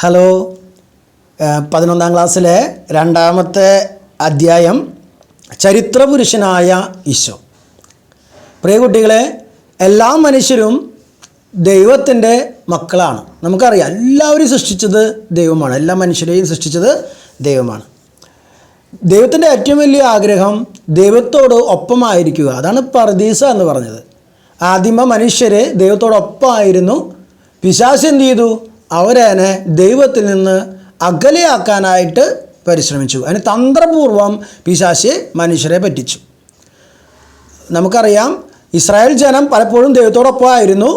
Hello, 11ാം ക്ലാസ്സിലെ രണ്ടാമത്തെ അധ്യായം ചരിത്രപുരുഷനായ ഈശോ. പ്രിയ കുട്ടികളെ, എല്ലാ മനുഷ്യരും ദൈവത്തിൻ്റെ മക്കളാണ്. നമുക്കറിയാം, എല്ലാവരും സൃഷ്ടിച്ചത് ദൈവമാണ്. എല്ലാ മനുഷ്യരെയും സൃഷ്ടിച്ചത് ദൈവമാണ്. ദൈവത്തിൻ്റെ ഏറ്റവും വലിയ ആഗ്രഹം ദൈവത്തോട് ഒപ്പമായിരിക്കുക. അതാണ് പറുദീസ എന്ന് പറഞ്ഞത്. ആദിമ മനുഷ്യരെ ദൈവത്തോടൊപ്പമായിരുന്നു. പിശാച് എന്ത് ചെയ്തു? അവരെ ദൈവത്തിൽ നിന്ന് അകലെയാക്കാനായിട്ട് പരിശ്രമിച്ചു. അതിന് തന്ത്രപൂർവം പിശാച് മനുഷ്യരെ പറ്റിച്ചു. നമുക്കറിയാം, ഇസ്രായേൽ ജനം പലപ്പോഴും ദൈവത്തോടൊപ്പമായിരുന്നു.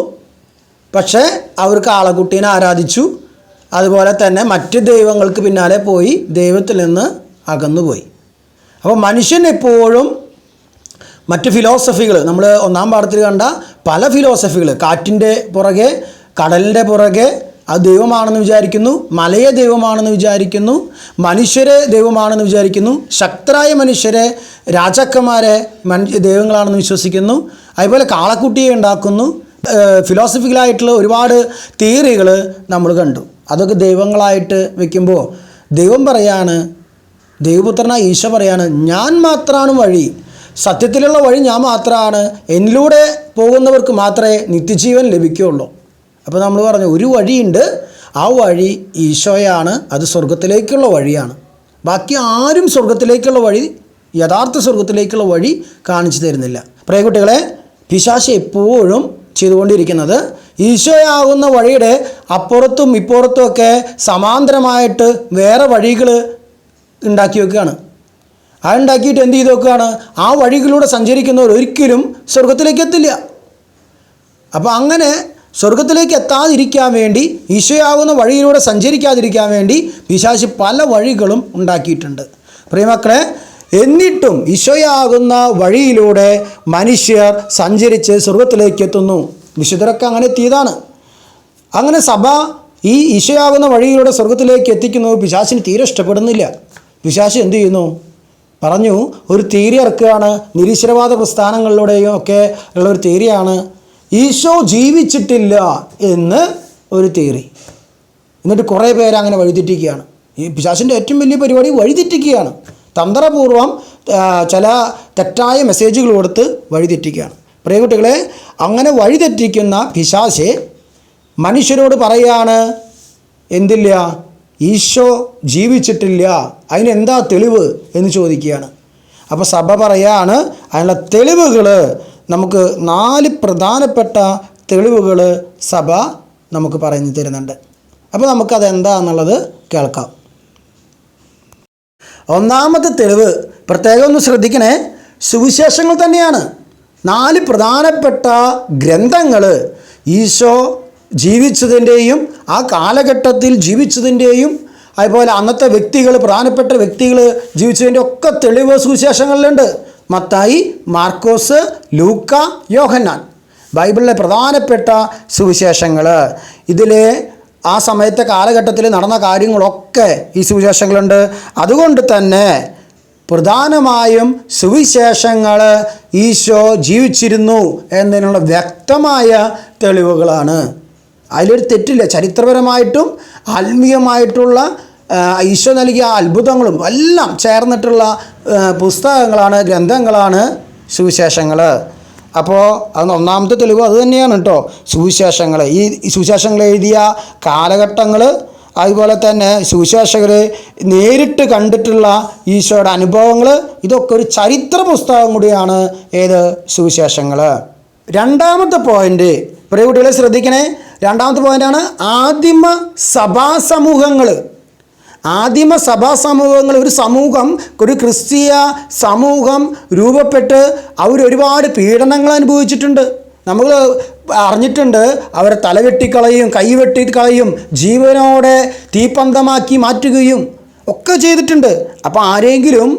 പക്ഷേ അവർ കാളക്കുട്ടീനെ ആരാധിച്ചു. അതുപോലെ തന്നെ മറ്റ് ദൈവങ്ങൾക്ക് പിന്നാലെ പോയി ദൈവത്തിൽ നിന്ന് അകന്നുപോയി. അപ്പോൾ മനുഷ്യൻ എപ്പോഴും മറ്റ് ഫിലോസഫികൾ, നമ്മൾ 1-ാം പാഠത്തിൽ കണ്ട പല ഫിലോസഫികൾ, കാറ്റിൻ്റെ പുറകെ, കടലിൻ്റെ പുറകെ അത് ദൈവമാണെന്ന് വിചാരിക്കുന്നു, മലയെ ദൈവമാണെന്ന് വിചാരിക്കുന്നു, മനുഷ്യരെ ദൈവമാണെന്ന് വിചാരിക്കുന്നു, ശക്തരായ മനുഷ്യരെ, രാജാക്കന്മാരെ ദൈവങ്ങളാണെന്ന് വിശ്വസിക്കുന്നു. അതുപോലെ കാളക്കുട്ടിയെ ഉണ്ടാക്കുന്നു. ഫിലോസഫിക്കലായിട്ടുള്ള ഒരുപാട് തിയറികൾ നമ്മൾ കണ്ടു. അതൊക്കെ ദൈവങ്ങളായിട്ട് വയ്ക്കുമ്പോൾ ദൈവം പറയാണ്, ദൈവപുത്രനായ ഈശോ പറയാണ്, ഞാൻ മാത്രമാണ് വഴി, സത്യത്തിലുള്ള വഴി ഞാൻ മാത്രമാണ്, എന്നിലൂടെ പോകുന്നവർക്ക് മാത്രമേ നിത്യജീവൻ ലഭിക്കുകയുള്ളൂ. അപ്പോൾ നമ്മൾ പറഞ്ഞു, ഒരു വഴിയുണ്ട്, ആ വഴി ഈശോയാണ്, അത് സ്വർഗത്തിലേക്കുള്ള വഴിയാണ്. ബാക്കി ആരും സ്വർഗത്തിലേക്കുള്ള വഴി, യഥാർത്ഥ സ്വർഗത്തിലേക്കുള്ള വഴി കാണിച്ചു തരുന്നില്ല. പ്രിയ കുട്ടികളെ, പിശാച് എപ്പോഴും ചെയ്തുകൊണ്ടിരിക്കുന്നത് ഈശോയാകുന്ന വഴിയുടെ അപ്പുറത്തും ഇപ്പുറത്തുമൊക്കെ സമാന്തരമായിട്ട് വേറെ വഴികൾ ഉണ്ടാക്കി വെക്കുകയാണ്. ആ ഉണ്ടാക്കിയിട്ട് എന്ത് ചെയ്ത് വെക്കുകയാണ്? ആ വഴികളിലൂടെ സഞ്ചരിക്കുന്നവർ ഒരിക്കലും സ്വർഗത്തിലേക്ക് എത്തില്ല. അപ്പോൾ അങ്ങനെ സ്വർഗത്തിലേക്ക് എത്താതിരിക്കാൻ വേണ്ടി, ഈശോയാകുന്ന വഴിയിലൂടെ സഞ്ചരിക്കാതിരിക്കാൻ വേണ്ടി പിശാച് പല വഴികളും ഉണ്ടാക്കിയിട്ടുണ്ട്. പ്രിയമക്കളെ, എന്നിട്ടും ഈശോയാകുന്ന വഴിയിലൂടെ മനുഷ്യർ സഞ്ചരിച്ച് സ്വർഗത്തിലേക്ക് എത്തുന്നു. വിശുദ്ധരൊക്കെ അങ്ങനെ എത്തിയതാണ്. അങ്ങനെ സഭ ഈ ഈശോയാകുന്ന വഴിയിലൂടെ സ്വർഗത്തിലേക്ക് എത്തിക്കുന്നത് പിശാചിന് തീരെ ഇഷ്ടപ്പെടുന്നില്ല. പിശാച് എന്ത് ചെയ്യുന്നു? പറഞ്ഞു, ഒരു തിയറി ഇറക്കുകയാണ്. നിരീശ്വരവാദ പ്രസ്ഥാനങ്ങളിലൂടെയും ഒക്കെ ഉള്ള ഒരു തിയറിയാണ് ഈശോ ജീവിച്ചിട്ടില്ല എന്ന് ഒരു തിയറി. എന്നിട്ട് കുറേ പേര് അങ്ങനെ വഴിതെറ്റിക്കുകയാണ്. ഈ പിശാചിൻ്റെ ഏറ്റവും വലിയ പരിപാടി വഴിതെറ്റിക്കുകയാണ്. തന്ത്രപൂർവം ചില തെറ്റായ മെസ്സേജുകൾ കൊടുത്ത് വഴിതെറ്റിക്കുകയാണ്. പ്രിയ കുട്ടികളെ, അങ്ങനെ വഴിതെറ്റിക്കുന്ന പിശാച് മനുഷ്യരോട് പറയാണ്, എന്തില്ല? ഈശോ ജീവിച്ചിട്ടില്ല, അതിനെന്താ തെളിവ് എന്ന് ചോദിക്കുകയാണ്. അപ്പോൾ സഭ പറയാണ്, അതിനുള്ള തെളിവുകൾ നമുക്ക് 4 പ്രധാനപ്പെട്ട തെളിവുകൾ സഭ നമുക്ക് പറഞ്ഞു തരുന്നുണ്ട്. അപ്പോൾ നമുക്കതെന്താണെന്നുള്ളത് കേൾക്കാം. ഒന്നാമത്തെ തെളിവ് പ്രത്യേകം ഒന്ന് ശ്രദ്ധിക്കണേ, സുവിശേഷങ്ങൾ തന്നെയാണ്. 4 പ്രധാനപ്പെട്ട ഗ്രന്ഥങ്ങൾ ഈശോ ജീവിച്ചതിൻ്റെയും ആ കാലഘട്ടത്തിൽ ജീവിച്ചതിൻ്റെയും അതുപോലെ അന്നത്തെ വ്യക്തികൾ, പ്രധാനപ്പെട്ട വ്യക്തികൾ ജീവിച്ചതിൻ്റെ ഒക്കെ തെളിവ് സുവിശേഷങ്ങളിലുണ്ട്. മത്തായി, മാർക്കോസ്, ലൂക്ക, യോഹന്നാൻ, ബൈബിളിലെ പ്രധാനപ്പെട്ട സുവിശേഷങ്ങൾ. ഇതിൽ ആ സമയത്തെ കാലഘട്ടത്തിൽ നടന്ന കാര്യങ്ങളൊക്കെ ഈ സുവിശേഷങ്ങളുണ്ട്. അതുകൊണ്ട് തന്നെ പ്രധാനമായും സുവിശേഷങ്ങൾ ഈശോ ജീവിച്ചിരുന്നു എന്നതിനുള്ള വ്യക്തമായ തെളിവുകളാണ്. അതിലൊരു തെറ്റില്ല. ചരിത്രപരമായിട്ടും ആത്മീയമായിട്ടുള്ള ഈശോ നൽകിയ അത്ഭുതങ്ങളും എല്ലാം ചേർന്നിട്ടുള്ള പുസ്തകങ്ങളാണ്, ഗ്രന്ഥങ്ങളാണ് സുവിശേഷങ്ങൾ. അപ്പോൾ അത് ഒന്നാമത്തെ തെളിവ് അത് തന്നെയാണ് കേട്ടോ, സുവിശേഷങ്ങൾ. ഈ സുവിശേഷങ്ങൾ എഴുതിയ കാലഘട്ടങ്ങൾ, അതുപോലെ തന്നെ സുവിശേഷകർ നേരിട്ട് കണ്ടിട്ടുള്ള ഈശോയുടെ അനുഭവങ്ങൾ, ഇതൊക്കെ ഒരു ചരിത്ര പുസ്തകം കൂടിയാണ് ഏത്? സുവിശേഷങ്ങൾ. രണ്ടാമത്തെ പോയിൻ്റ്, പ്രിയ കുട്ടികളെ ശ്രദ്ധിക്കണേ, രണ്ടാമത്തെ പോയിൻ്റാണ് ആദിമ സഭാസമൂഹങ്ങൾ. ആദിമ സഭാസമൂഹങ്ങൾ, ഒരു സമൂഹം, ഒരു ക്രിസ്തീയ സമൂഹം രൂപപ്പെട്ട് അവരൊരുപാട് പീഡനങ്ങൾ അനുഭവിച്ചിട്ടുണ്ട്. നമ്മൾ അറിഞ്ഞിട്ടുണ്ട്, അവരെ തലവെട്ടിക്കളയും, കൈവെട്ടിക്കളയും, ജീവനോടെ തീപ്പന്തമാക്കി മാറ്റുകയും ഒക്കെ ചെയ്തിട്ടുണ്ട്. അപ്പോൾ ആരെങ്കിലും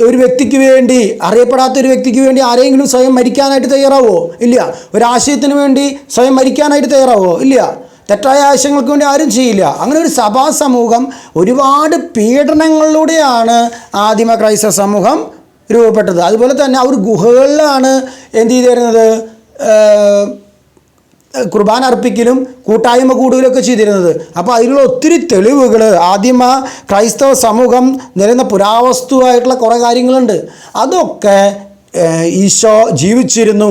ഒരു വ്യക്തിക്ക് വേണ്ടി, അറിയപ്പെടാത്ത ഒരു വ്യക്തിക്ക് വേണ്ടി ആരെങ്കിലും സ്വയം മരിക്കാനായിട്ട് തയ്യാറാവോ? ഇല്ല. ഒരാശയത്തിന് വേണ്ടി സ്വയം മരിക്കാനായിട്ട് തയ്യാറാവോ? ഇല്ല. തെറ്റായ ആശയങ്ങൾക്ക് വേണ്ടി ആരും ചെയ്യില്ല. അങ്ങനെ ഒരു സഭാ സമൂഹം ഒരുപാട് പീഡനങ്ങളിലൂടെയാണ് ആദിമ ക്രൈസ്തവ സമൂഹം രൂപപ്പെട്ടത്. അതുപോലെ തന്നെ അവർ ഗുഹകളിലാണ് എന്ത് ചെയ്തിരുന്നത്? കുർബാന അർപ്പിക്കലും കൂട്ടായ്മ കൂടുകയൊക്കെ ചെയ്തിരുന്നത്. അപ്പോൾ അതിലുള്ള ഒത്തിരി തെളിവുകൾ ആദിമ ക്രൈസ്തവ സമൂഹം നിലനിന്ന പുരാവസ്തുവായിട്ടുള്ള കുറേ കാര്യങ്ങളുണ്ട്. അതൊക്കെ ഈശോ ജീവിച്ചിരുന്നു.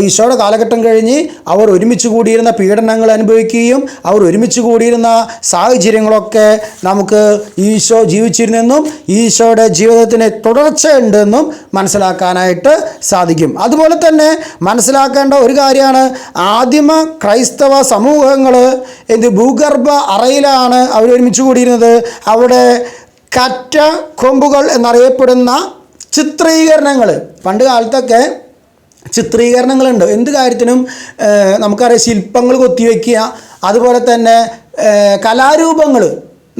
ഈശോയുടെ കാലഘട്ടം കഴിഞ്ഞ് അവർ ഒരുമിച്ച് കൂടിയിരുന്ന പീഡനങ്ങൾ അനുഭവിക്കുകയും അവർ ഒരുമിച്ച് കൂടിയിരുന്ന സാഹചര്യങ്ങളൊക്കെ നമുക്ക് ഈശോ ജീവിച്ചിരുന്നെന്നും ഈശോയുടെ ജീവിതത്തിന് തുടർച്ചയുണ്ടെന്നും മനസ്സിലാക്കാനായിട്ട് സാധിക്കും. അതുപോലെ തന്നെ മനസ്സിലാക്കേണ്ട ഒരു കാര്യമാണ്, ആദിമ ക്രൈസ്തവ സമൂഹങ്ങൾ ഭൂഗർഭ അറയിലാണ് അവർ ഒരുമിച്ച് കൂടിയിരുന്നത്. അവിടെ കറ്റ കൊമ്പുകൾ എന്നറിയപ്പെടുന്ന ചിത്രീകരണങ്ങൾ, പണ്ട് കാലത്തൊക്കെ ചിത്രീകരണങ്ങളുണ്ട്. എന്ത് കാര്യത്തിനും നമുക്കറിയാം, ശില്പങ്ങൾ കൊത്തിവെക്കുക, അതുപോലെ തന്നെ കലാരൂപങ്ങൾ.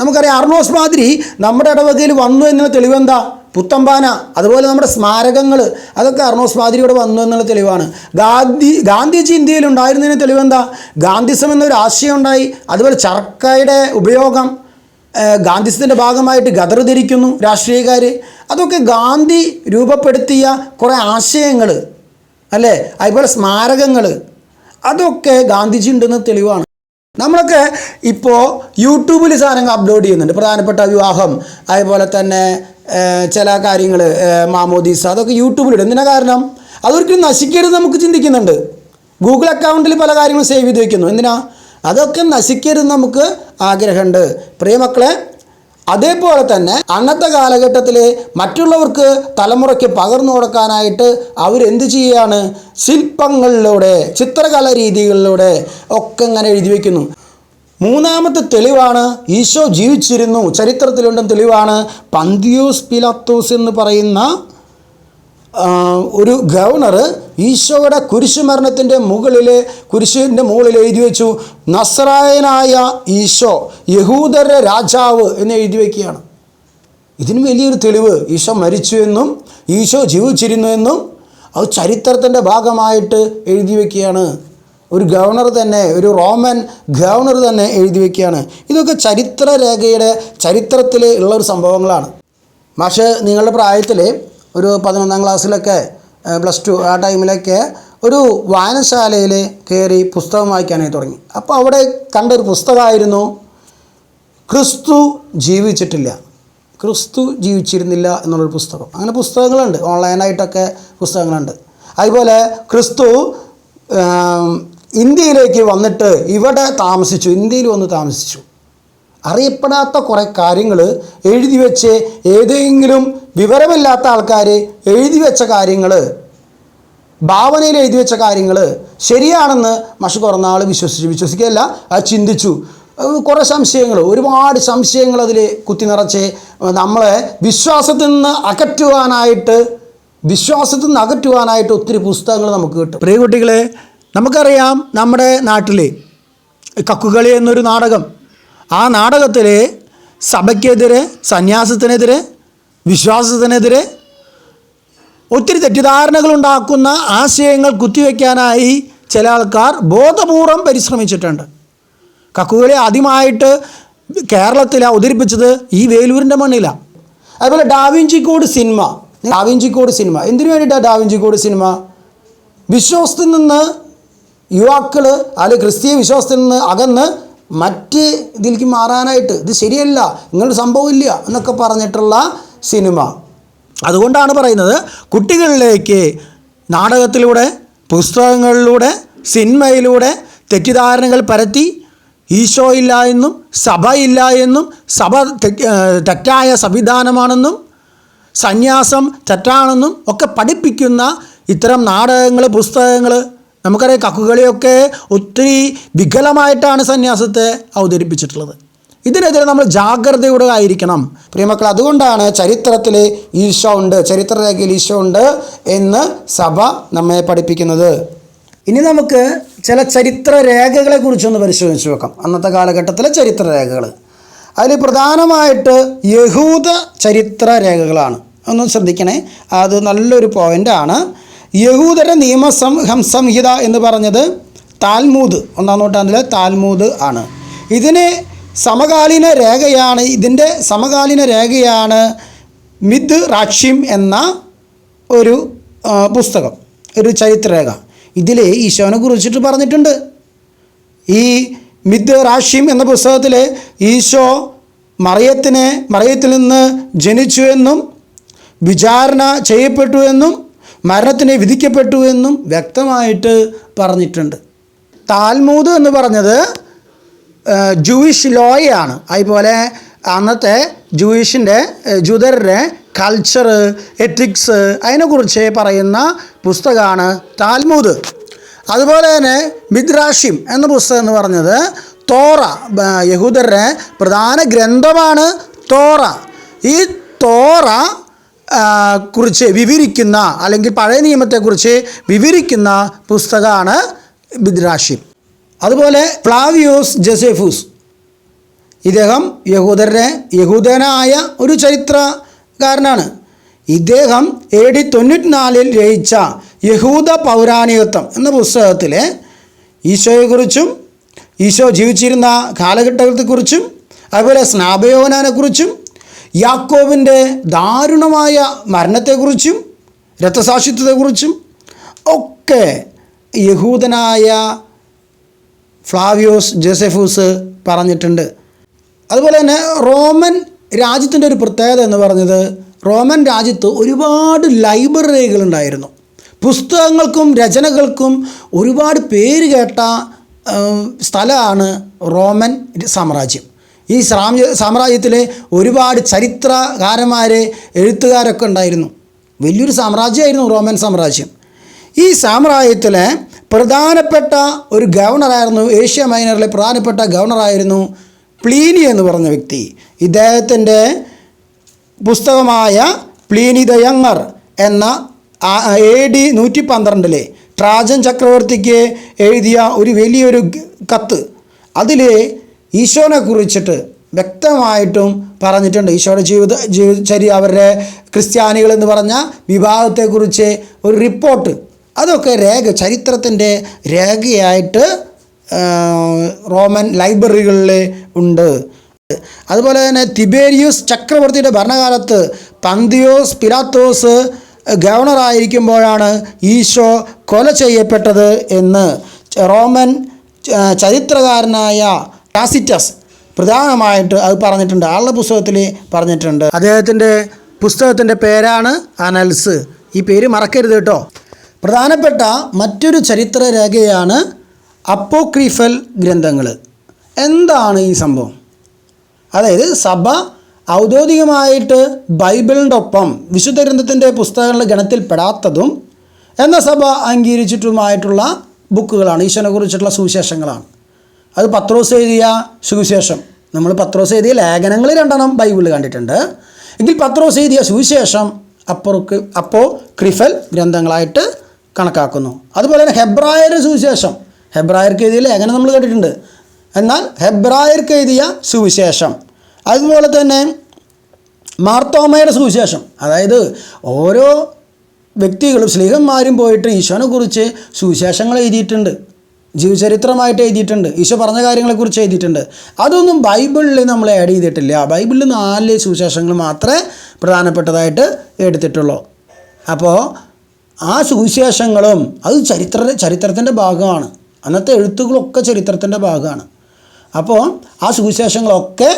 നമുക്കറിയാം അർണോസ് മാതിരി നമ്മുടെ ഇടവകയിൽ വന്നു എന്നുള്ള തെളിവെന്താ? പുത്തമ്പാന, അതുപോലെ നമ്മുടെ സ്മാരകങ്ങൾ, അതൊക്കെ അർണോസ് മാതിരിയോടെ വന്നു എന്നുള്ള തെളിവാണ്. ഗാന്ധിജി ഇന്ത്യയിൽ ഉണ്ടായിരുന്നതിന് തെളിവെന്താ? ഗാന്ധിസം എന്നൊരു ആശയം ഉണ്ടായി. അതുപോലെ ചർക്കയുടെ ഉപയോഗം ഗാന്ധിസത്തിൻ്റെ ഭാഗമായിട്ട് ഗദർ ധരിക്കുന്നു രാഷ്ട്രീയക്കാർ. അതൊക്കെ ഗാന്ധി രൂപപ്പെടുത്തിയ കുറേ ആശയങ്ങൾ അല്ലേ? അതുപോലെ സ്മാരകങ്ങൾ, അതൊക്കെ ഗാന്ധിജി ഉണ്ടെന്ന് തെളിവാണ്. നമ്മളൊക്കെ ഇപ്പോൾ യൂട്യൂബിൽ സാധനങ്ങൾ അപ്ലോഡ് ചെയ്യുന്നുണ്ട്. പ്രധാനപ്പെട്ട വിവാഹം, അതുപോലെ തന്നെ ചില കാര്യങ്ങൾ, മാമോദീസ, അതൊക്കെ യൂട്യൂബിലിടും. എന്തിനാ കാരണം? അതൊരിക്കലും നശിക്കരുത് നമുക്ക് ചിന്തിക്കുന്നുണ്ട്. ഗൂഗിൾ അക്കൗണ്ടിൽ പല കാര്യങ്ങളും സേവ് ചെയ്ത് വയ്ക്കുന്നു. എന്തിനാ? അതൊക്കെ നശിക്കരുത് നമുക്ക് ആഗ്രഹമുണ്ട്. പ്രിയമക്കളെ, അതേപോലെ തന്നെ അന്നത്തെ കാലഘട്ടത്തിൽ മറ്റുള്ളവർക്ക് തലമുറയ്ക്ക് പകർന്നു കൊടുക്കാനായിട്ട് അവരെന്ത് ചെയ്യുകയാണ്? ശില്പങ്ങളിലൂടെ, ചിത്രകല രീതികളിലൂടെ ഒക്കെ ഇങ്ങനെ എഴുതി വയ്ക്കുന്നു. മൂന്നാമത്തെ തെളിവാണ് ഈശോ ജീവിച്ചിരുന്നു, ചരിത്രത്തിലുണ്ടെന്ന് തെളിവാണ് പന്തിയോസ് പിലാത്തോസ് എന്ന് പറയുന്ന ഒരു ഗവർണർ ഈശോയുടെ കുരിശുമരണത്തിൻ്റെ കുരിശിൻ്റെ മുകളിൽ എഴുതി വെച്ചു, നസ്രായനായ ഈശോ യഹൂദരുടെ രാജാവ് എന്ന് എഴുതി വയ്ക്കുകയാണ്. ഇതിന് വലിയൊരു തെളിവ്. ഈശോ മരിച്ചു എന്നും ഈശോ ജീവിച്ചിരുന്നു എന്നും അത് ചരിത്രത്തിൻ്റെ ഭാഗമായിട്ട് എഴുതി വയ്ക്കുകയാണ്. ഒരു ഗവർണർ തന്നെ, ഒരു റോമൻ ഗവർണർ തന്നെ എഴുതി വയ്ക്കുകയാണ്. ഇതൊക്കെ ചരിത്രത്തിൽ ഉള്ളൊരു സംഭവങ്ങളാണ്. മാഷ് നിങ്ങളുടെ പ്രായത്തിൽ ഒരു 11ാം ക്ലാസ്സിലൊക്കെ, +2 ആ ടൈമിലൊക്കെ ഒരു വായനശാലയിൽ കയറി പുസ്തകം വായിക്കാനായി തുടങ്ങി. അപ്പോൾ അവിടെ കണ്ടൊരു പുസ്തകമായിരുന്നു ക്രിസ്തു ജീവിച്ചിട്ടില്ല, ക്രിസ്തു ജീവിച്ചിരുന്നില്ല എന്നുള്ളൊരു പുസ്തകം. അങ്ങനെ പുസ്തകങ്ങളുണ്ട്, ഓൺലൈനായിട്ടൊക്കെ പുസ്തകങ്ങളുണ്ട്. അതുപോലെ ക്രിസ്തു ഇന്ത്യയിലേക്ക് വന്നിട്ട് ഇവിടെ താമസിച്ചു, ഇന്ത്യയിൽ വന്ന് താമസിച്ചു. അറിയപ്പെടാത്ത കുറേ കാര്യങ്ങൾ എഴുതി വെച്ച്, ഏതെങ്കിലും വിവരമില്ലാത്ത ആൾക്കാർ എഴുതി വെച്ച കാര്യങ്ങൾ, ഭാവനയിൽ എഴുതി വെച്ച കാര്യങ്ങൾ ശരിയാണെന്ന് മാഷ് കുറേ നാൾ വിശ്വസിക്കുകയല്ല, അത് ചിന്തിച്ചു. കുറേ സംശയങ്ങൾ, ഒരുപാട് സംശയങ്ങൾ അതിൽ കുത്തി നിറച്ച് നമ്മളെ വിശ്വാസത്തിൽ നിന്ന് അകറ്റുവാനായിട്ട് ഒത്തിരി പുസ്തകങ്ങൾ നമുക്ക് കിട്ടും. പ്രിയ കുട്ടികളെ, നമുക്കറിയാം നമ്മുടെ നാട്ടിൽ കക്കുകളി എന്നൊരു നാടകം, ആ നാടകത്തിൽ സഭയ്ക്കെതിരെ, സന്യാസത്തിനെതിരെ, വിശ്വാസത്തിനെതിരെ ഒത്തിരി തെറ്റിദ്ധാരണകളുണ്ടാക്കുന്ന ആശയങ്ങൾ കുത്തിവെക്കാനായി ചില ആൾക്കാർ ബോധപൂർവം പരിശ്രമിച്ചിട്ടുണ്ട്. കക്കുകളി ആദ്യമായിട്ട് കേരളത്തിൽ അവതരിപ്പിച്ചത് ഈ വേലൂരിൻ്റെ മണ്ണിലാണ്. അതുപോലെ ഡാവിഞ്ചി കോഡ് സിനിമ എന്തിനു വേണ്ടിയിട്ടാണ് ഡാവിഞ്ചി കോഡ് സിനിമ? വിശ്വാസത്തിൽ നിന്ന് യുവാക്കൾ, അല്ലെങ്കിൽ ക്രിസ്തീയ വിശ്വാസത്തിൽ നിന്ന് അകന്ന് മറ്റ് ഇതിലേക്ക് മാറാനായിട്ട്, ഇത് ശരിയല്ല, ഇങ്ങനൊരു സംഭവമില്ല എന്നൊക്കെ പറഞ്ഞിട്ടുള്ള സിനിമ. അതുകൊണ്ടാണ് പറയുന്നത്, കുട്ടികളിലേക്ക് നാടകത്തിലൂടെ, പുസ്തകങ്ങളിലൂടെ, സിനിമയിലൂടെ തെറ്റിദ്ധാരണകൾ പരത്തി ഈശോ ഇല്ല എന്നും സഭ ഇല്ല എന്നും സഭ തെറ്റായ സംവിധാനമാണെന്നും സന്യാസം തെറ്റാണെന്നും ഒക്കെ പഠിപ്പിക്കുന്ന ഇത്തരം നാടകങ്ങൾ, പുസ്തകങ്ങൾ, നമുക്കറിയാം കക്കുകളിയൊക്കെ ഒത്തിരി വികലമായിട്ടാണ് സന്യാസത്തെ അവതരിപ്പിച്ചിട്ടുള്ളത്. ഇതിനെതിരെ നമ്മൾ ജാഗ്രതയോടെ ആയിരിക്കണം പ്രിയമക്കൾ. അതുകൊണ്ടാണ് ചരിത്രത്തിൽ ഈശോ ഉണ്ട്, ചരിത്രരേഖയിൽ ഈശോ ഉണ്ട് എന്ന് സഭ നമ്മെ പഠിപ്പിക്കുന്നത്. ഇനി നമുക്ക് ചില ചരിത്രരേഖകളെ കുറിച്ചൊന്ന് പരിശോധിച്ച് നോക്കാം. അന്നത്തെ കാലഘട്ടത്തിലെ ചരിത്രരേഖകൾ, അതിൽ പ്രധാനമായിട്ട് യഹൂദ ചരിത്രരേഖകളാണ്. ഒന്ന് ശ്രദ്ധിക്കണേ, അത് നല്ലൊരു പോയിൻ്റാണ്. യഹൂദരുടെ സംഹിത എന്ന് പറഞ്ഞത് താൽമൂദ്, 1-ാം നൂറ്റാണ്ടിലെ താൽമൂദ് ആണ്. ഇതിൻ്റെ സമകാലീന രേഖയാണ് മിദ് റാക്ഷിം എന്ന ഒരു പുസ്തകം, ഒരു ചരിത്രരേഖ. ഇതിൽ ഈശോനെ കുറിച്ചിട്ട് പറഞ്ഞിട്ടുണ്ട്. ഈ മിദ്രാശിം എന്ന പുസ്തകത്തിൽ ഈശോ മറിയത്തിൽ നിന്ന് ജനിച്ചു എന്നും വിചാരണ ചെയ്യപ്പെട്ടു എന്നും മരണത്തിന് വിധിക്കപ്പെട്ടു എന്നും വ്യക്തമായിട്ട് പറഞ്ഞിട്ടുണ്ട്. താൽമൂദ് എന്ന് പറഞ്ഞത് ജൂയിഷ് ലോയാണ്. അതുപോലെ അന്നത്തെ ജൂതരുടെ കൾച്ചർ, എത്തിക്സ്, അതിനെക്കുറിച്ച് പറയുന്ന പുസ്തകമാണ് താൽമൂദ്. അതുപോലെ തന്നെ മിദ്രാഷിം എന്ന പുസ്തകം എന്ന് പറഞ്ഞത് തോറ, യഹൂദരുടെ പ്രധാന ഗ്രന്ഥമാണ് തോറ. ഈ തോറ കുറിച്ച് വിവരിക്കുന്ന, അല്ലെങ്കിൽ പഴയ നിയമത്തെക്കുറിച്ച് വിവരിക്കുന്ന പുസ്തകമാണ് മിദ്രാഷിം. അതുപോലെ ഫ്ലാവിയോസ് ജോസെഫൂസ്, ഇദ്ദേഹം യഹൂദനായ ഒരു ചരിത്രകാരനാണ്. ഇദ്ദേഹം AD 94 രചിച്ച യഹൂദ പൗരാണികത്വം എന്ന പുസ്തകത്തിൽ ഈശോയെക്കുറിച്ചും ഈശോ ജീവിച്ചിരുന്ന കാലഘട്ടത്തെക്കുറിച്ചും അതുപോലെ സ്നാപയോഹന്നാനെക്കുറിച്ചും യാക്കോബിൻ്റെ ദാരുണമായ മരണത്തെക്കുറിച്ചും രക്തസാക്ഷിത്വത്തെക്കുറിച്ചും ഒക്കെ യഹൂദനായ ഫ്ലാവിയോസ് ജോസെഫൂസ് പറഞ്ഞിട്ടുണ്ട്. അതുപോലെ തന്നെ റോമൻ രാജ്യത്തിൻ്റെ ഒരു പ്രത്യേകത എന്ന് പറഞ്ഞത്, റോമൻ രാജ്യത്ത് ഒരുപാട് ലൈബ്രറികളുണ്ടായിരുന്നു. പുസ്തകങ്ങൾക്കും രചനകൾക്കും ഒരുപാട് പേര് കേട്ട സ്ഥലമാണ് റോമൻ സാമ്രാജ്യം. ഈ സാമ്രാജ്യത്തിൽ ഒരുപാട് ചരിത്രകാരന്മാർ, എഴുത്തുകാരൊക്കെ ഉണ്ടായിരുന്നു. വലിയൊരു സാമ്രാജ്യമായിരുന്നു റോമൻ സാമ്രാജ്യം. ഈ സാമ്രാജ്യത്തിലെ പ്രധാനപ്പെട്ട ഒരു ഗവർണറായിരുന്നു, ഏഷ്യ മൈനറിലെ പ്രധാനപ്പെട്ട ഗവർണറായിരുന്നു പ്ലീനി എന്ന് പറഞ്ഞ വ്യക്തി. ഇദ്ദേഹത്തിൻ്റെ പുസ്തകമായ പ്ലീനി ദ യങ്ങർ എന്ന AD 112 ട്രാജൻ ചക്രവർത്തിക്ക് എഴുതിയ ഒരു വലിയൊരു കത്ത്, അതിൽ ഈശോനെ കുറിച്ചിട്ട് വ്യക്തമായിട്ടും പറഞ്ഞിട്ടുണ്ട്. ഈശോയുടെ ജീവിതചര്യ, അവരുടെ ക്രിസ്ത്യാനികളെന്ന് പറഞ്ഞ വിഭാഗത്തെക്കുറിച്ച് ഒരു റിപ്പോർട്ട്, അതൊക്കെ ചരിത്രത്തിൻ്റെ രേഖയായിട്ട് റോമൻ ലൈബ്രറികളിൽ ഉണ്ട്. അതുപോലെ തന്നെ തിബേരിയൂസ് ചക്രവർത്തിയുടെ ഭരണകാലത്ത് പന്തിയോസ് പിലാത്തോസ് ഗവർണറായിരിക്കുമ്പോഴാണ് ഈശോ കൊല ചെയ്യപ്പെട്ടത് എന്ന് റോമൻ ചരിത്രകാരനായ ടാസിറ്റസ് പ്രധാനമായിട്ട് അത് പറഞ്ഞിട്ടുണ്ട്. ആളുടെ പുസ്തകത്തിൽ പറഞ്ഞിട്ടുണ്ട്. അദ്ദേഹത്തിൻ്റെ പുസ്തകത്തിൻ്റെ പേരാണ് അനൽസ്. ഈ പേര് മറക്കരുത് കേട്ടോ. പ്രധാനപ്പെട്ട മറ്റൊരു ചരിത്ര രേഖയാണ് അപ്പോക്രിഫൽ ഗ്രന്ഥങ്ങൾ. എന്താണ് ഈ സംഭവം? അതായത് സഭ ഔദ്യോഗികമായിട്ട് ബൈബിളിൻ്റെ ഒപ്പം വിശുദ്ധ ഗ്രന്ഥത്തിൻ്റെ പുസ്തകങ്ങളുടെ ഗണത്തിൽപ്പെടാത്തതും എന്ന സഭ അംഗീകരിച്ചിട്ടുമായിട്ടുള്ള ബുക്കുകളാണ്, ഈശോനെ കുറിച്ചിട്ടുള്ള സുവിശേഷങ്ങളാണ്. അത് പത്രോസ് എഴുതിയ സുവിശേഷം, നമ്മൾ പത്രോസ് എഴുതിയ ലേഖനങ്ങൾ 2 ബൈബിളിൽ കണ്ടിട്ടുണ്ട്. എങ്കിൽ പത്രോസ് എഴുതിയ സുവിശേഷം അപ്പോക്രിഫൽ ഗ്രന്ഥങ്ങളായിട്ട് കണക്കാക്കുന്നു. അതുപോലെ തന്നെ ഹെബ്രായരുടെ സുവിശേഷം, ഹെബ്രായർക്ക് എഴുതിയ ലേഖനം നമ്മൾ കേട്ടിട്ടുണ്ട്. എന്നാൽ ഹെബ്രായർക്ക് എഴുതിയ സുവിശേഷം, അതുപോലെ തന്നെ മാർത്തോമയുടെ സുവിശേഷം, അതായത് ഓരോ വ്യക്തികളും സ്ലീഹന്മാരും പോയിട്ട് ഈശോനെ കുറിച്ച് സുവിശേഷങ്ങൾ എഴുതിയിട്ടുണ്ട്, ജീവചരിത്രമായിട്ട് എഴുതിയിട്ടുണ്ട്, ഈശോ പറഞ്ഞ കാര്യങ്ങളെക്കുറിച്ച് എഴുതിയിട്ടുണ്ട്. അതൊന്നും ബൈബിളിൽ നമ്മൾ ആഡ് ചെയ്തിട്ടില്ല. ബൈബിളിൽ 4 സുവിശേഷങ്ങൾ മാത്രമേ പ്രധാനപ്പെട്ടതായിട്ട് എടുത്തിട്ടുള്ളൂ. അപ്പോൾ ആ സുവിശേഷങ്ങളും അത് ചരിത്രത്തിൻ്റെ ഭാഗമാണ്. അന്നത്തെ എഴുത്തുകളൊക്കെ ചരിത്രത്തിൻ്റെ ഭാഗമാണ്. അപ്പോൾ ആ സുവിശേഷങ്ങളൊക്കെ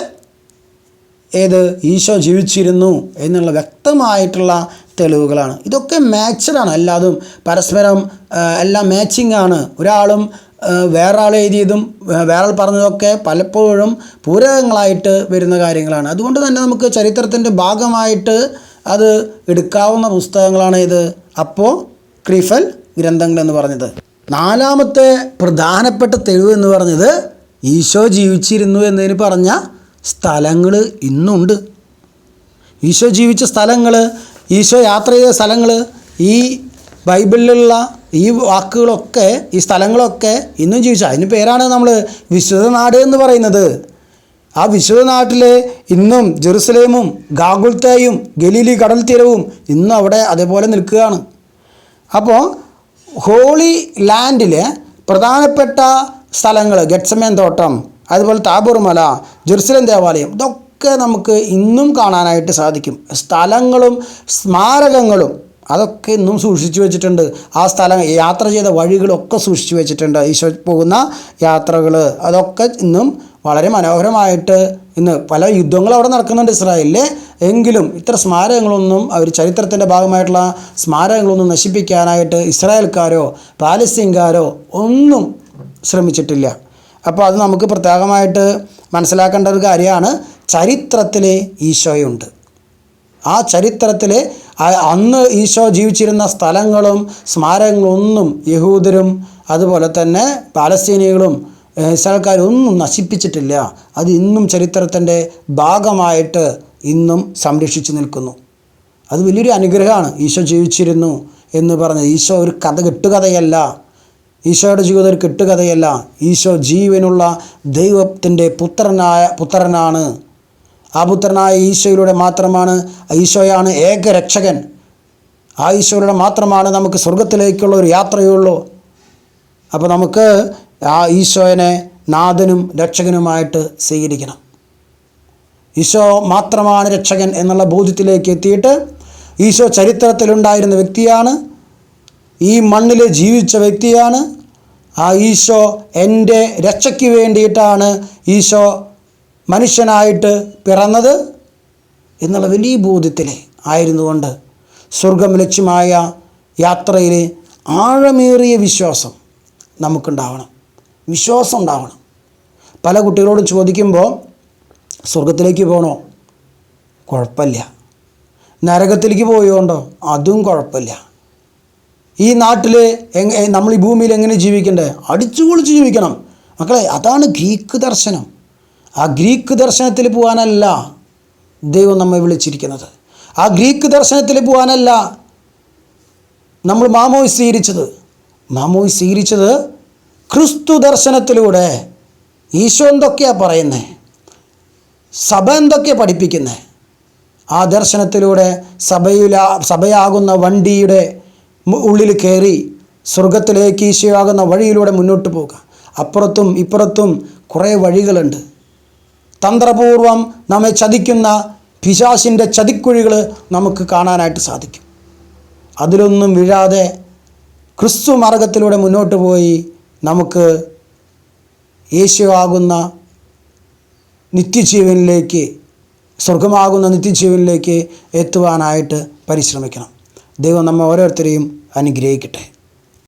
ഈശോ ജീവിച്ചിരുന്നു എന്നുള്ള വ്യക്തമായിട്ടുള്ള തെളിവുകളാണ്. ഇതൊക്കെ മാച്ചഡാണ്, എല്ലാതും പരസ്പരം എല്ലാം മാച്ചിങ് ആണ്. ഒരാളും വേറൊരാൾ എഴുതിയതും വേറെ പറഞ്ഞതൊക്കെ പലപ്പോഴും പൂരകങ്ങളായിട്ട് വരുന്ന കാര്യങ്ങളാണ്. അതുകൊണ്ട് തന്നെ നമുക്ക് ചരിത്രത്തിൻ്റെ ഭാഗമായിട്ട് അത് എടുക്കാവുന്ന പുസ്തകങ്ങളാണ് അപ്പോക്രിഫൽ ഗ്രന്ഥങ്ങൾ എന്ന് പറഞ്ഞത്. 4ാമത്തെ പ്രധാനപ്പെട്ട തെളിവ് എന്ന് പറഞ്ഞത് ഈശോ ജീവിച്ചിരുന്നു എന്നതിന് പറഞ്ഞ സ്ഥലങ്ങൾ ഇന്നുണ്ട്. ഈശോ ജീവിച്ച സ്ഥലങ്ങൾ, ഈശോ യാത്ര ചെയ്ത സ്ഥലങ്ങൾ, ഈ ബൈബിളിലുള്ള ഈ വാക്കുകളൊക്കെ, ഈ സ്ഥലങ്ങളൊക്കെ ഇന്നും ജീവിച്ചു. അതിന് പേരാണ് നമ്മൾ വിശുദ്ധ നാട് എന്ന് പറയുന്നത്. ആ വിശുദ്ധ നാട്ടിൽ ഇന്നും ജെറുസലേമും ഗാഗുൽത്തയും ഗലീലി കടൽ തീരവും ഇന്നും അവിടെ അതേപോലെ നിൽക്കുകയാണ്. അപ്പോൾ ഹോളി ലാൻഡിലെ പ്രധാനപ്പെട്ട സ്ഥലങ്ങൾ, ഗെത്സമേൻ തോട്ടം, അതുപോലെ താബോർ മല, ജെറുസലേം ദേവാലയം, ഇതൊക്കെ നമുക്ക് ഇന്നും കാണാനായിട്ട് സാധിക്കും. സ്ഥലങ്ങളും സ്മാരകങ്ങളും അതൊക്കെ ഇന്നും സൂക്ഷിച്ചു വെച്ചിട്ടുണ്ട്. ആ സ്ഥലം യാത്ര ചെയ്ത വഴികളൊക്കെ സൂക്ഷിച്ചു വെച്ചിട്ടുണ്ട്. ഈശോ പോകുന്ന യാത്രകൾ അതൊക്കെ ഇന്നും വളരെ മനോഹരമായിട്ട് ഇന്ന് പല യുദ്ധങ്ങളും അവിടെ നടക്കുന്നുണ്ട് ഇസ്രായേലിൽ. എങ്കിലും ഇത്ര സ്മാരകങ്ങളൊന്നും അവർ ചരിത്രത്തിൻ്റെ ഭാഗമായിട്ടുള്ള സ്മാരകങ്ങളൊന്നും നശിപ്പിക്കാനായിട്ട് ഇസ്രായേൽക്കാരോ പാലസ്തീൻകാരോ ഒന്നും ശ്രമിച്ചിട്ടില്ല. അപ്പോൾ അത് നമുക്ക് പ്രത്യേകമായിട്ട് മനസ്സിലാക്കേണ്ട ഒരു കാര്യമാണ്. ചരിത്രത്തിൽ ഈശോയുണ്ട്. ആ ചരിത്രത്തിൽ അന്ന് ഈശോ ജീവിച്ചിരുന്ന സ്ഥലങ്ങളും സ്മാരകങ്ങളൊന്നും യഹൂദരും അതുപോലെ തന്നെ പാലസ്തീനികളും ഇസ്രായേൽക്കാരൊന്നും നശിപ്പിച്ചിട്ടില്ല. അത് ഇന്നും ചരിത്രത്തിൻ്റെ ഭാഗമായിട്ട് ഇന്നും സംരക്ഷിച്ചു നിൽക്കുന്നു. അത് വലിയൊരു അനുഗ്രഹമാണ്. ഈശോ ജീവിച്ചിരുന്നു എന്ന് പറഞ്ഞ് ഈശോ ഒരു കെട്ടുകഥയല്ല. ഈശോയുടെ ജീവിതം ഒരു കെട്ടുകഥയല്ല. ഈശോ ജീവനുള്ള ദൈവത്തിൻ്റെ പുത്രനാണ്. ആ പുത്രനായ ഈശോയിലൂടെ മാത്രമാണ്, ഈശോയാണ് ഏക രക്ഷകൻ. ആ ഈശോയിലൂടെ മാത്രമാണ് നമുക്ക് സ്വർഗത്തിലേക്കുള്ള ഒരു യാത്രയുള്ളൂ. അപ്പോൾ നമുക്ക് ആ ഈശോയെ നാഥനും രക്ഷകനുമായിട്ട് സ്വീകരിക്കണം. ഈശോ മാത്രമാണ് രക്ഷകൻ എന്നുള്ള ബോധ്യത്തിലേക്ക് എത്തിയിട്ട്, ഈശോ ചരിത്രത്തിലുണ്ടായിരുന്ന വ്യക്തിയാണ്, ഈ മണ്ണിൽ ജീവിച്ച വ്യക്തിയാണ്. ആ ഈശോ എൻ്റെ രക്ഷയ്ക്ക് വേണ്ടിയിട്ടാണ് ഈശോ മനുഷ്യനായിട്ട് പിറന്നത് എന്നുള്ള വലിയ ബോധ്യത്തിൽ ആയിരുന്നുകൊണ്ട് സ്വർഗം ലക്ഷ്യമായ യാത്രയിൽ ആഴമേറിയ വിശ്വാസം നമുക്കുണ്ടാവണം. വിശ്വാസം ഉണ്ടാവണം. പല കുട്ടികളോടും ചോദിക്കുമ്പോൾ സ്വർഗത്തിലേക്ക് പോകണോ? കുഴപ്പമില്ല. നരകത്തിലേക്ക് പോയോണ്ടോ? അതും കുഴപ്പമില്ല. ഈ നാട്ടിൽ നമ്മൾ ഈ ഭൂമിയിൽ എങ്ങനെ ജീവിക്കണ്ടേ? അടിച്ചു പൊളിച്ച് ജീവിക്കണം മക്കളെ. അതാണ് ഗ്രീക്ക് ദർശനം. ആ ഗ്രീക്ക് ദർശനത്തിൽ പോകാനല്ല ദൈവം നമ്മെ വിളിച്ചിരിക്കുന്നത്. ആ ഗ്രീക്ക് ദർശനത്തിൽ പോകാനല്ല നമ്മൾ മാമോയിസ് സ്വീകരിച്ചത്. മാമോയിസ് സ്വീകരിച്ചത് ക്രിസ്തു ദർശനത്തിലൂടെ. ഈശോ എന്തൊക്കെയാണ് പറയുന്നത്, സഭ എന്തൊക്കെയാണ് പഠിപ്പിക്കുന്നത്, ആ ദർശനത്തിലൂടെ സഭയാകുന്ന വണ്ടിയുടെ ഉള്ളിൽ കയറി സ്വർഗത്തിലേക്ക് ഈശോയാകുന്ന വഴിയിലൂടെ മുന്നോട്ട് പോകുക. അപ്പുറത്തും ഇപ്പുറത്തും കുറേ വഴികളുണ്ട്. തന്ത്രപൂർവം നമ്മെ ചതിക്കുന്ന പിശാചിൻ്റെ ചതിക്കുഴികൾ നമുക്ക് കാണാനായിട്ട് സാധിക്കും. അതിലൊന്നും വീഴാതെ ക്രിസ്തു മാർഗത്തിലൂടെ മുന്നോട്ട് പോയി നമുക്ക് യേശുവാകുന്ന നിത്യജീവനിലേക്ക്, സ്വർഗമാകുന്ന നിത്യജീവനിലേക്ക് എത്തുവാനായിട്ട് പരിശ്രമിക്കണം. ദൈവം നമ്മെ ഓരോരുത്തരെയും അനുഗ്രഹിക്കട്ടെ.